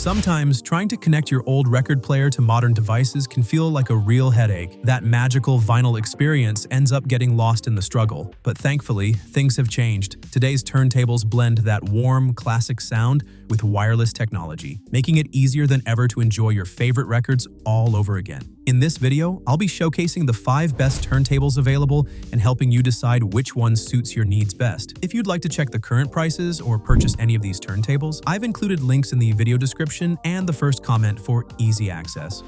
Sometimes, trying to connect your old record player to modern devices can feel like a real headache. That magical vinyl experience ends up getting lost in the struggle. But thankfully, things have changed. Today's turntables blend that warm, classic sound with wireless technology, making it easier than ever to enjoy your favorite records all over again. In this video, I'll be showcasing the 5 best turntables available and helping you decide which one suits your needs best. If you'd like to check the current prices or purchase any of these turntables, I've included links in the video description and the first comment for easy access.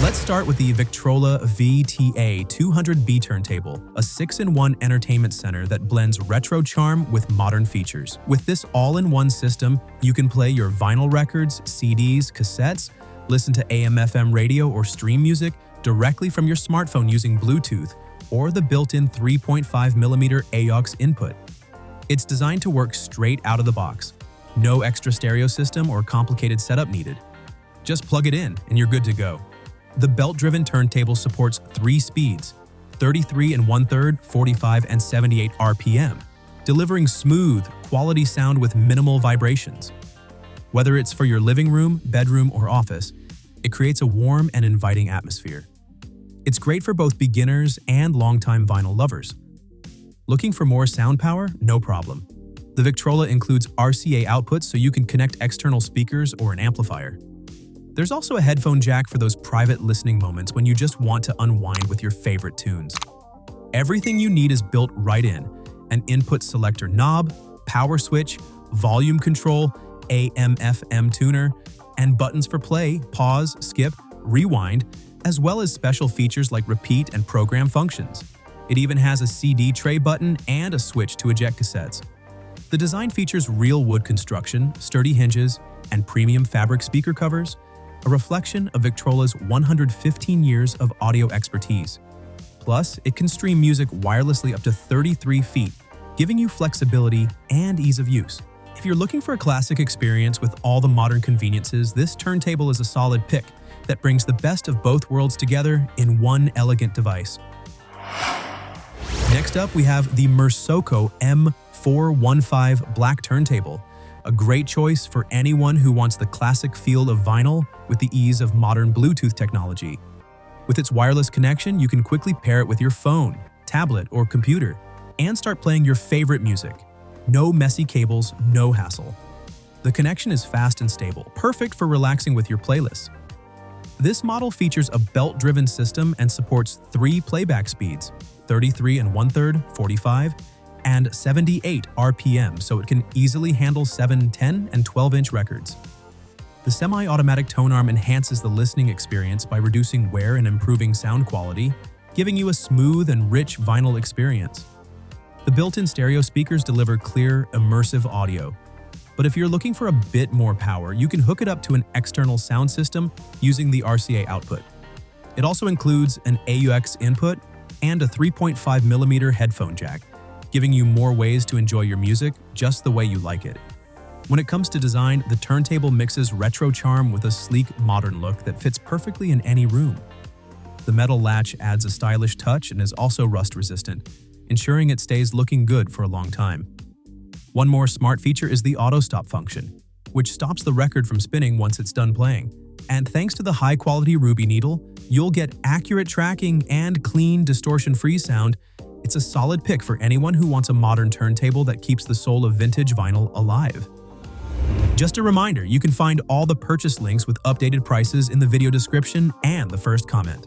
Let's start with the VICTROLA VTA200B turntable, a 6-in-1 entertainment center that blends retro charm with modern features. With this all-in-one system, you can play your vinyl records, CDs, cassettes, listen to AM/FM radio or stream music directly from your smartphone using Bluetooth or the built-in 3.5mm AUX input. It's designed to work straight out of the box. No extra stereo system or complicated setup needed. Just plug it in and you're good to go. The belt-driven turntable supports 3 speeds, 33 1/3, 45 and 78 RPM, delivering smooth, quality sound with minimal vibrations. Whether it's for your living room, bedroom, or office, it creates a warm and inviting atmosphere. It's great for both beginners and longtime vinyl lovers. Looking for more sound power? No problem. The VICTROLA includes RCA outputs so you can connect external speakers or an amplifier. There's also a headphone jack for those private listening moments when you just want to unwind with your favorite tunes. Everything you need is built right in: an input selector knob, power switch, volume control, AM/FM tuner, and buttons for play, pause, skip, rewind, as well as special features like repeat and program functions. It even has a CD tray button and a switch to eject cassettes. The design features real wood construction, sturdy hinges, and premium fabric speaker covers, a reflection of VICTROLA's 115 years of audio expertise. Plus, it can stream music wirelessly up to 33 feet, giving you flexibility and ease of use. If you're looking for a classic experience with all the modern conveniences, this turntable is a solid pick that brings the best of both worlds together in one elegant device. Next up, we have the MERSOCO M415 Black Turntable, a great choice for anyone who wants the classic feel of vinyl with the ease of modern Bluetooth technology. With its wireless connection, you can quickly pair it with your phone, tablet, or computer and start playing your favorite music. No messy cables, no hassle. The connection is fast and stable, perfect for relaxing with your playlists. This model features a belt-driven system and supports 3 playback speeds, 33 1/3, 45, and 78 RPM, so it can easily handle 7, 10, and 12-inch records. The semi-automatic tone arm enhances the listening experience by reducing wear and improving sound quality, giving you a smooth and rich vinyl experience. The built-in stereo speakers deliver clear, immersive audio. But if you're looking for a bit more power, you can hook it up to an external sound system using the RCA output. It also includes an AUX input and a 3.5mm headphone jack, giving you more ways to enjoy your music just the way you like it. When it comes to design, the turntable mixes retro charm with a sleek, modern look that fits perfectly in any room. The metal latch adds a stylish touch and is also rust-resistant, ensuring it stays looking good for a long time. One more smart feature is the auto-stop function, which stops the record from spinning once it's done playing. And thanks to the high-quality ruby needle, you'll get accurate tracking and clean, distortion-free sound. It's a solid pick for anyone who wants a modern turntable that keeps the soul of vintage vinyl alive. Just a reminder, you can find all the purchase links with updated prices in the video description and the first comment.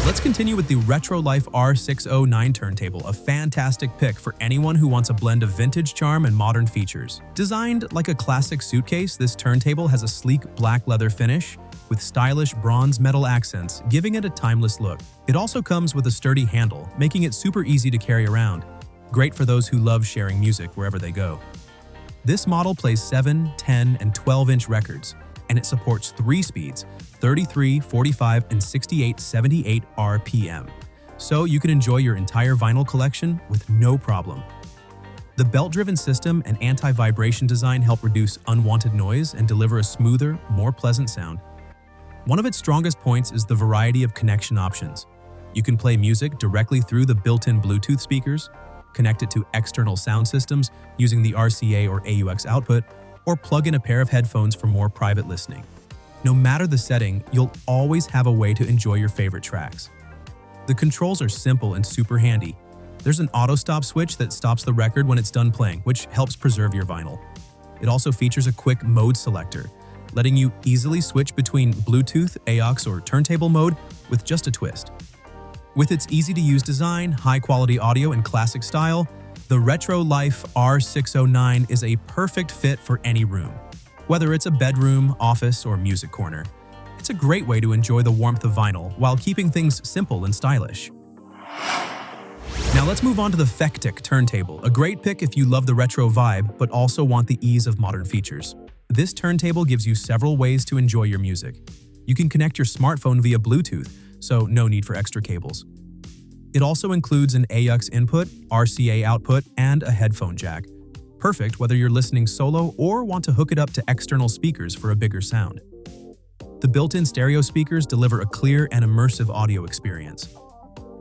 Let's continue with the RETROLIFE R609 turntable, a fantastic pick for anyone who wants a blend of vintage charm and modern features. Designed like a classic suitcase, this turntable has a sleek black leather finish with stylish bronze metal accents, giving it a timeless look. It also comes with a sturdy handle, making it super easy to carry around. Great for those who love sharing music wherever they go. This model plays 7, 10, and 12-inch records, and it supports 3 speeds, 33, 45, and 68, 78 RPM. So you can enjoy your entire vinyl collection with no problem. The belt-driven system and anti-vibration design help reduce unwanted noise and deliver a smoother, more pleasant sound. One of its strongest points is the variety of connection options. You can play music directly through the built-in Bluetooth speakers, connect it to external sound systems using the RCA or AUX output, or plug in a pair of headphones for more private listening. No matter the setting, you'll always have a way to enjoy your favorite tracks. The controls are simple and super handy. There's an auto stop switch that stops the record when it's done playing, which helps preserve your vinyl. It also features a quick mode selector, letting you easily switch between Bluetooth, AUX, or turntable mode with just a twist. With its easy-to-use design, high-quality audio, and classic style, the RETROLIFE R609 is a perfect fit for any room. Whether it's a bedroom, office, or music corner, it's a great way to enjoy the warmth of vinyl while keeping things simple and stylish. Now let's move on to the FEKTIK turntable, a great pick if you love the retro vibe but also want the ease of modern features. This turntable gives you several ways to enjoy your music. You can connect your smartphone via Bluetooth, so no need for extra cables. It also includes an AUX input, RCA output, and a headphone jack. Perfect whether you're listening solo or want to hook it up to external speakers for a bigger sound. The built-in stereo speakers deliver a clear and immersive audio experience.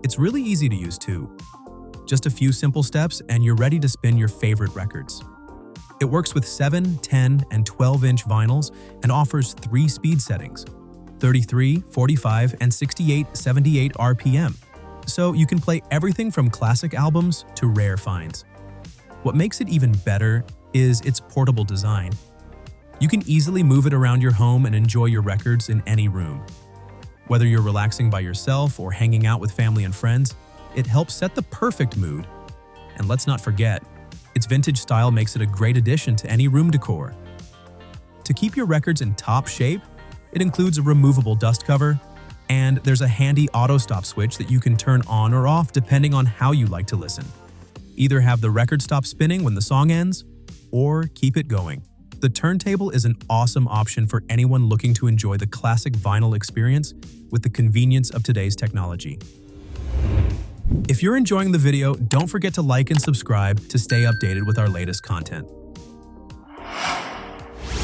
It's really easy to use too. Just a few simple steps and you're ready to spin your favorite records. It works with 7, 10, and 12-inch vinyls and offers 3 speed settings: 33, 45, and 78 RPM. So you can play everything from classic albums to rare finds. What makes it even better is its portable design. You can easily move it around your home and enjoy your records in any room. Whether you're relaxing by yourself or hanging out with family and friends, it helps set the perfect mood. And let's not forget, its vintage style makes it a great addition to any room decor. To keep your records in top shape, it includes a removable dust cover, and there's a handy auto stop switch that you can turn on or off depending on how you like to listen. Either have the record stop spinning when the song ends, or keep it going. The turntable is an awesome option for anyone looking to enjoy the classic vinyl experience with the convenience of today's technology. If you're enjoying the video, don't forget to like and subscribe to stay updated with our latest content.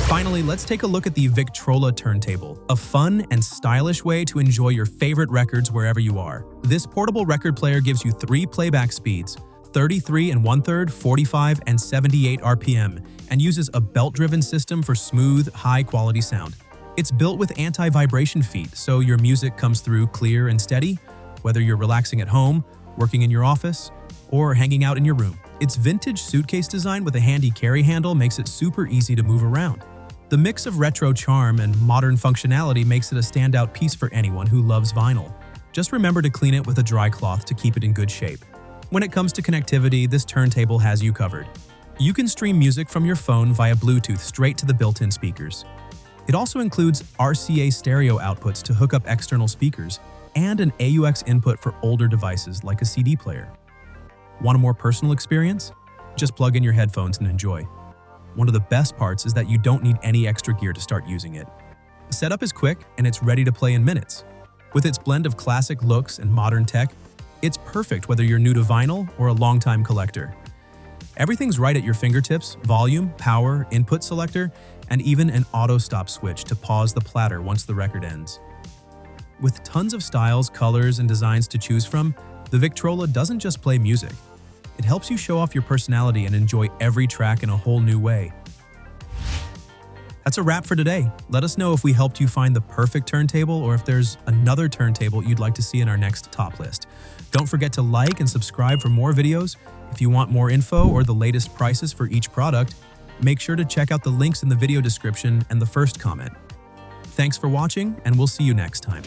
Finally, let's take a look at the VICTROLA turntable, a fun and stylish way to enjoy your favorite records wherever you are. This portable record player gives you 3 playback speeds: 33 1/3, 45, and 78 RPM, and uses a belt-driven system for smooth, high-quality sound. It's built with anti-vibration feet, so your music comes through clear and steady, whether you're relaxing at home, working in your office, or hanging out in your room. Its vintage suitcase design with a handy carry handle makes it super easy to move around. The mix of retro charm and modern functionality makes it a standout piece for anyone who loves vinyl. Just remember to clean it with a dry cloth to keep it in good shape. When it comes to connectivity, this turntable has you covered. You can stream music from your phone via Bluetooth straight to the built-in speakers. It also includes RCA stereo outputs to hook up external speakers and an AUX input for older devices like a CD player. Want a more personal experience? Just plug in your headphones and enjoy. One of the best parts is that you don't need any extra gear to start using it. The setup is quick and it's ready to play in minutes. With its blend of classic looks and modern tech, it's perfect whether you're new to vinyl or a longtime collector. Everything's right at your fingertips: volume, power, input selector, and even an auto stop switch to pause the platter once the record ends. With tons of styles, colors, and designs to choose from, the VICTROLA doesn't just play music. It helps you show off your personality and enjoy every track in a whole new way. That's a wrap for today. Let us know if we helped you find the perfect turntable or if there's another turntable you'd like to see in our next top list. Don't forget to like and subscribe for more videos. If you want more info or the latest prices for each product, make sure to check out the links in the video description and the first comment. Thanks for watching, and we'll see you next time.